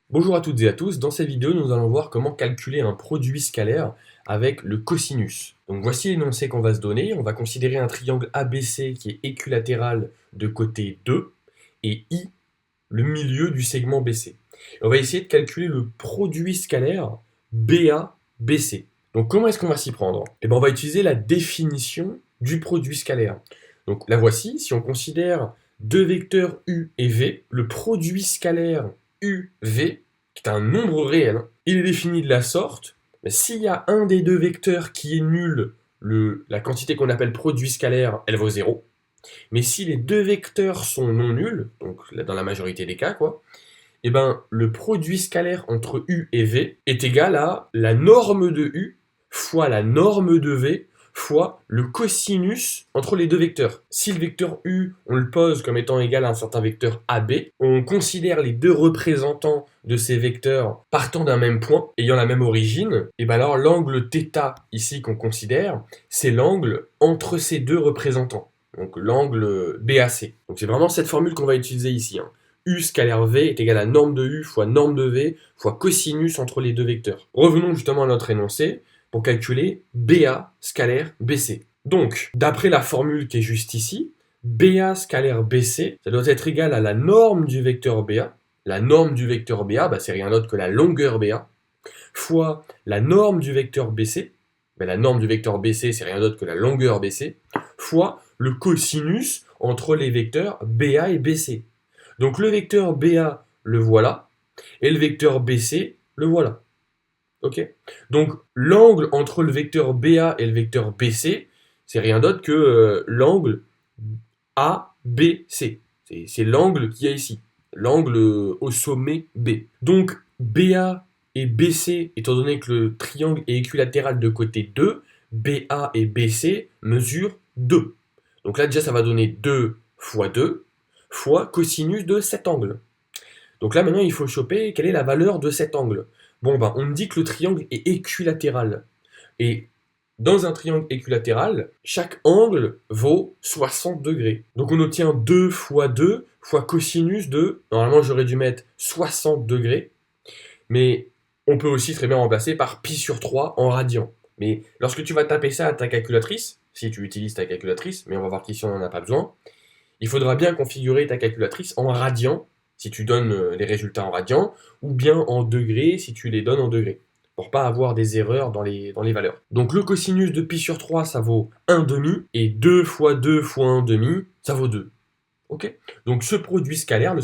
Bonjour à toutes et à tous, dans cette vidéo nous allons voir comment calculer un produit scalaire avec le cosinus. Donc voici l'énoncé qu'on va se donner, on va considérer un triangle ABC qui est équilatéral de côté 2 et I, le milieu du segment BC. Et on va essayer de calculer le produit scalaire BA-BC. Donc comment est-ce qu'on va s'y prendre? On va utiliser la définition du produit scalaire. Donc la voici, si on considère deux vecteurs U et V, le produit scalaire UV, qui est un nombre réel, il est défini de la sorte. S'il y a un des deux vecteurs qui est nul, la quantité qu'on appelle produit scalaire, elle vaut 0. Mais si les deux vecteurs sont non nuls, donc dans la majorité des cas, le produit scalaire entre U et V est égal à la norme de U fois la norme de V fois le cosinus entre les deux vecteurs. Si le vecteur U, on le pose comme étant égal à un certain vecteur AB, on considère les deux représentants de ces vecteurs partant d'un même point, ayant la même origine, et alors l'angle θ ici qu'on considère, c'est l'angle entre ces deux représentants, donc l'angle BAC. Donc c'est vraiment cette formule qu'on va utiliser ici. U scalaire V est égal à norme de U fois norme de V fois cosinus entre les deux vecteurs. Revenons justement à notre énoncé pour calculer BA scalaire BC. Donc, d'après la formule qui est juste ici, BA scalaire BC, ça doit être égal à la norme du vecteur BA. La norme du vecteur BA, c'est rien d'autre que la longueur BA, fois la norme du vecteur BC. La norme du vecteur BC, c'est rien d'autre que la longueur BC, fois le cosinus entre les vecteurs BA et BC. Donc le vecteur BA, le voilà, et le vecteur BC, le voilà. Ok. Donc l'angle entre le vecteur BA et le vecteur BC, c'est rien d'autre que l'angle ABC. C'est l'angle qu'il y a ici, l'angle au sommet B. Donc BA et BC, étant donné que le triangle est équilatéral de côté 2, BA et BC mesurent 2. Donc là déjà ça va donner 2 fois 2 fois cosinus de cet angle. Donc là maintenant il faut choper quelle est la valeur de cet angle. On me dit que le triangle est équilatéral. Et dans un triangle équilatéral, chaque angle vaut 60 degrés. Donc on obtient 2 fois 2 fois cosinus de, normalement j'aurais dû mettre 60 degrés, mais on peut aussi très bien remplacer par pi sur 3 en radians. Mais lorsque tu vas taper ça à ta calculatrice, si tu utilises ta calculatrice, mais on va voir qu'ici on n'en a pas besoin, il faudra bien configurer ta calculatrice en radians, si tu donnes les résultats en radians, ou bien en degrés si tu les donnes en degrés, pour pas avoir des erreurs dans les valeurs. Donc le cosinus de pi sur 3, ça vaut 1,5, et 2 fois 2 fois 1,5, ça vaut 2. Ok. Donc ce produit scalaire, le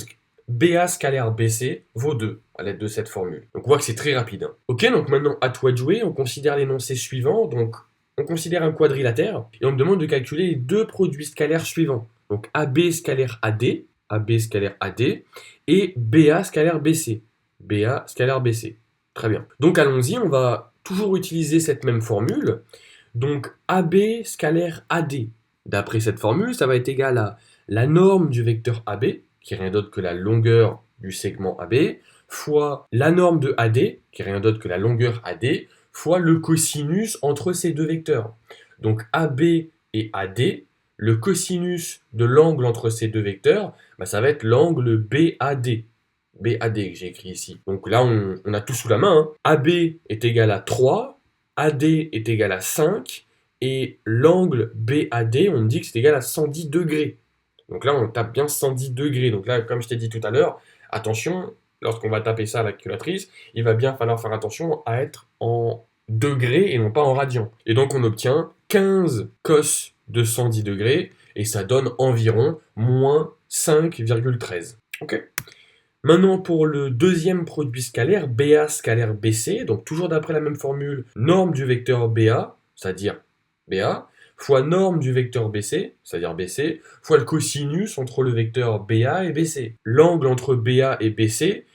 BA scalaire BC, vaut 2, à l'aide de cette formule. Donc on voit que c'est très rapide. Ok, donc maintenant à toi de jouer, on considère l'énoncé suivant, donc on considère un quadrilatère, et on me demande de calculer les deux produits scalaires suivants. Donc AB scalaire AD, AB scalaire AD, et BA scalaire BC, BA scalaire BC. Très bien. Donc allons-y, on va toujours utiliser cette même formule. Donc AB scalaire AD. D'après cette formule, ça va être égal à la norme du vecteur AB, qui est rien d'autre que la longueur du segment AB, fois la norme de AD, qui est rien d'autre que la longueur AD, fois le cosinus entre ces deux vecteurs. Donc AB et AD, le cosinus de l'angle entre ces deux vecteurs, ça va être l'angle BAD. BAD que j'ai écrit ici. Donc là, on a tout sous la main. AB est égal à 3, AD est égal à 5, et l'angle BAD, on me dit que c'est égal à 110 degrés. Donc là, on tape bien 110 degrés. Donc là, comme je t'ai dit tout à l'heure, attention, lorsqu'on va taper ça à la calculatrice, il va bien falloir faire attention à être en degrés et non pas en radians. Et donc on obtient 15 cos de 110 degrés, et ça donne environ moins 5,13. Ok. Maintenant pour le deuxième produit scalaire, BA scalaire BC, donc toujours d'après la même formule, norme du vecteur BA, c'est-à-dire BA, fois norme du vecteur BC, c'est-à-dire BC, fois le cosinus entre le vecteur BA et BC. L'angle entre BA et BC,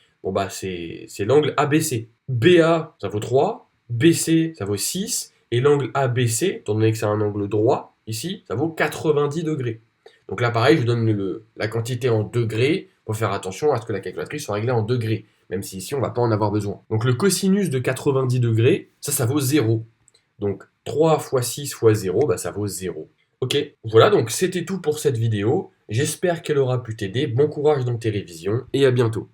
c'est l'angle ABC. BA, ça vaut 3, BC, ça vaut 6, et l'angle ABC, étant donné que c'est un angle droit, ici, ça vaut 90 degrés. Donc là, pareil, je donne la quantité en degrés pour faire attention à ce que la calculatrice soit réglée en degrés, même si ici, on ne va pas en avoir besoin. Donc le cosinus de 90 degrés, ça vaut 0. Donc 3 fois 6 fois 0, bah, ça vaut 0. Ok, voilà, donc c'était tout pour cette vidéo. J'espère qu'elle aura pu t'aider. Bon courage dans tes révisions et à bientôt.